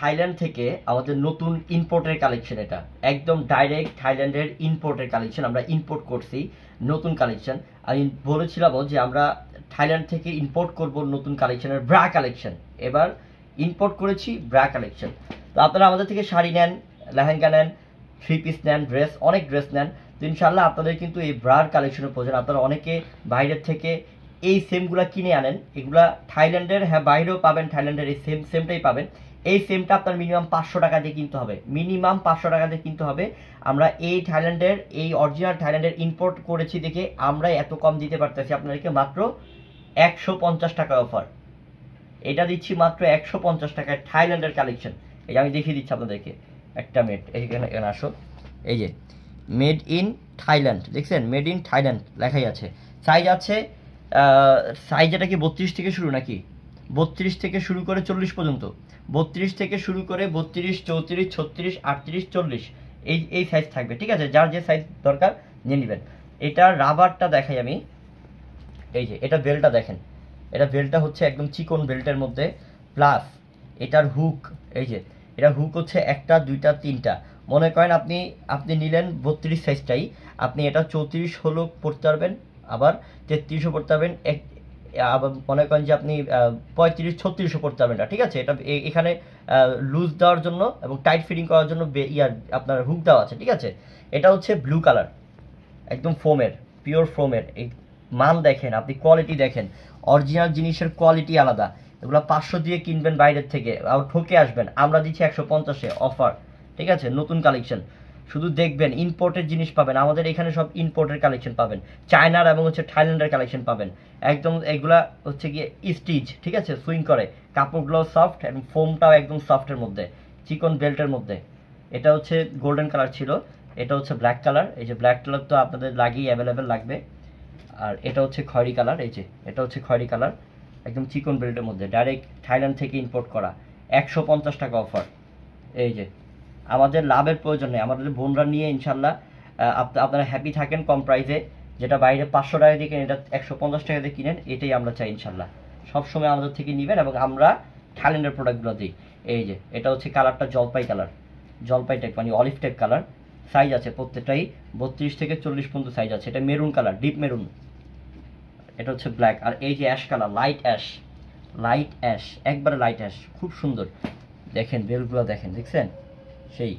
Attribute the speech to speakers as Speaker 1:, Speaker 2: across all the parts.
Speaker 1: Thailand থেকে আমাদের নতুন ইম্পোর্টের কালেকশন। এটা একদম ডাইরেক্ট থাইল্যান্ডের ইম্পোর্টের কালেকশন, আমরা ইম্পোর্ট করছি নতুন কালেকশন। আমি বলেছিলাম যে আমরা থাইল্যান্ড থেকে ইম্পোর্ট করব নতুন কালেকশনের ব্রা কালেকশন। এবার ইম্পোর্ট করেছি ব্রা কালেকশন। তো আপনারা আমাদের থেকে শাড়ি নেন, লেহেঙ্গা নেন, থ্রি পিস নেন, ড্রেস, অনেক ড্রেস নেন। তো ইনশাল্লাহ আপনাদের কিন্তু এই ব্রার কালেকশনের প্রয়োজন। আপনারা অনেকে বাইরের থেকে এই সেমগুলা কিনে আনেন, এগুলা থাইল্যান্ডের, হ্যাঁ বাইরেও পাবেন, থাইল্যান্ডের এই সেমটাই পাবেন। এই সেমটা আপনার মিনিমাম 500 টাকা দিয়ে কিনতে হবে, মিনিমাম 500 টাকা দিয়ে কিনতে হবে। আমরা এই থাইল্যান্ডের, এই অরিজিনাল থাইল্যান্ডের ইম্পোর্ট করেছি দেখে আমরা এত কম দিতে পারতেছি আপনাদেরকে, মাত্র 150 টাকা অফার। এটা দিচ্ছি মাত্র 150 টাকায় থাইল্যান্ডের কালেকশন। এই আমি দেখিয়ে দিচ্ছি আপনাদেরকে, একটা মিনিট, এখানে আসো। এই যে মেড ইন থাইল্যান্ড, দেখছেন মেড ইন থাইল্যান্ড লেখাই আছে। সাইজ আছে, সাইজ এটা কি 32 থেকে শুরু নাকি? 32 থেকে শুরু করে 40 পর্যন্ত, 32 থেকে শুরু করে 32, 34, 36, 38, 40 এই সাইজ থাকবে, ঠিক আছে? যার যে সাইজ দরকার নিয়ে নেবেন। এটা রাবারটা দেখাই আমি। এই যে এটা বেল্টটা দেখেন, এটা বেল্টটা হচ্ছে একদম চিকন বেল্টের মধ্যে, প্লাস এটার হুক, এই যে এটা হুক হচ্ছে একটা, দুইটা, তিনটা। মনে করেন আপনি নিলেন 32 সাইজটাই, আপনি এটা 34 হলেও পড়তে পারবেন, আবার 33ও পড়তে পারবেন, আবার মনে করেন যে আপনি 35, 36ও পড়তে পারবেন না, ঠিক আছে? এটা এখানে লুজ দেওয়ার জন্য এবং টাইট ফিটিং করার জন্য আপনার হুক দেওয়া আছে, ঠিক আছে? এটা হচ্ছে ব্লু কালার, একদম ফোমের, পিওর ফোমের। এই মান দেখেন আপনি, কোয়ালিটি দেখেন, অরিজিনাল জিনিসের কোয়ালিটি আলাদা। এগুলো 500 দিয়ে কিনবেন বাইরের থেকে, আর ঠকে আসবেন। আমরা দিচ্ছি 150-এ অফার, ঠিক আছে? নতুন কালেকশন, শুধু দেখবেন ইম্পোর্টের জিনিস পাবেন আমাদের এখানে, সব ইম্পোর্টের কালেকশন পাবেন, চায়নার এবং হচ্ছে থাইল্যান্ডের কালেকশন পাবেন একদম। এগুলা হচ্ছে গিয়ে স্টিচ, ঠিক আছে? সুইং করে, কাপড়গুলো সফট এবং ফোমটাও একদম সফটের মধ্যে, চিকন বেল্টের মধ্যে। এটা হচ্ছে গোল্ডেন কালার ছিল, এটা হচ্ছে ব্ল্যাক কালার। এই যে ব্ল্যাক কালার তো আপনাদের লাগেই, অ্যাভেলেবেল লাগবে। আর এটা হচ্ছে খয়েরি কালার, এই যে এটা হচ্ছে খয়েরি কালার, একদম চিকন বেল্টের মধ্যে, ডাইরেক্ট থাইল্যান্ড থেকে ইম্পোর্ট করা। 150 টাকা অফার। এই যে আমাদের লাভের প্রয়োজন নেই, আমাদের বোনরা নিয়ে ইনশাল্লাহ আপনারা হ্যাপি থাকেন কম প্রাইসে। যেটা বাইরে 500 টাকা দিয়ে কিনেন, এটা 150 টাকা দিয়ে কিনেন, এটাই আমরা চাই ইনশাল্লাহ। সবসময় আমাদের থেকে নেবেন এবং আমরা থাইল্যান্ডের প্রোডাক্টগুলো দিই। এই যে এটা হচ্ছে কালারটা জলপাই কালার, জলপাই টাইপ মানে অলিভ টাইপ কালার। সাইজ আছে প্রত্যেকটাই 32 থেকে 40 পর্যন্ত সাইজ আছে। এটা মেরুন কালার, ডিপ মেরুন। এটা হচ্ছে ব্ল্যাক। আর এই যে ash colour, light ash, light ash, একবারে লাইট অ্যাশ, খুব সুন্দর। দেখেন বেলগুলো দেখেন, দেখছেন? সেই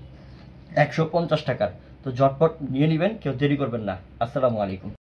Speaker 1: 150 টাকার। তো ঝটপট নিয়ে নেবেন, কেউ দেরি করবেন না। আসসালামু আলাইকুম।